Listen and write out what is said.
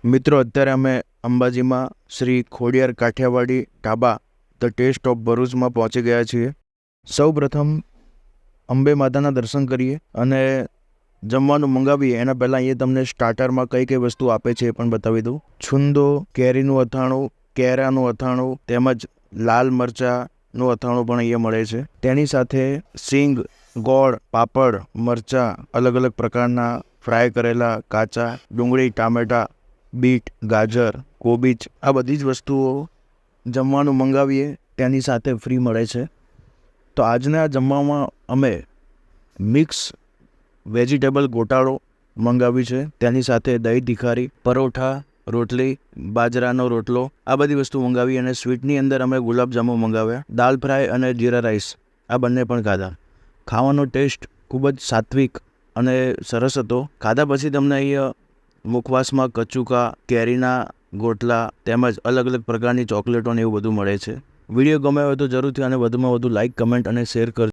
મિત્રો, અત્યારે અમે અંબાજીમાં Shri Khodiyar Kathiyawadi dhaba the taste of ભરૂચમાં પહોંચી ગયા છીએ. સૌ પ્રથમ અંબે માતાના દર્શન કરીએ અને જમવાનું મંગાવીએ એના પહેલાં અહીંયા તમને સ્ટાર્ટરમાં કઈ કઈ વસ્તુ આપે છે એ પણ બતાવી દઉં. છુંદો, કેરીનું અથાણું, કેરાનું અથાણું તેમજ લાલ મરચાંનું અથાણું પણ અહીંયા મળે છે. તેની સાથે સિંગ, ગોળ, પાપડ, મરચાં, અલગ અલગ પ્રકારના ફ્રાય કરેલા કાચા ડુંગળી, ટામેટાં, બીટ, ગાજર, કોબીજ, આ બધી જ વસ્તુઓ જમવાનું મંગાવીએ તેની સાથે ફ્રી મળે છે. તો આજના જમવામાં અમે મિક્સ વેજીટેબલ ગોટાળો મંગાવી છે. તેની સાથે દહીં તીખારી, પરોઠા, રોટલી, બાજરાનો રોટલો, આ બધી વસ્તુ મંગાવી. અને સ્વીટની અંદર અમે ગુલાબજાંબુ મંગાવ્યા, દાલ ફ્રાય અને જીરા રાઈસ આ બંને પણ ખાધા. ખાવાનો ટેસ્ટ ખૂબ જ સાત્વિક અને સરસ હતો. ખાધા પછી તમને અહીંયા મુખવાસમાં કચુકા, કેરીના ગોટલા તેમજ અલગ અલગ પ્રકારની ચોકલેટો ને એવું બધું મળે છે. વિડીયો ગમ્યો હોય તો જરૂરથી અને વધુમાં વધુ લાઇક, કમેન્ટ અને શેર કરજો.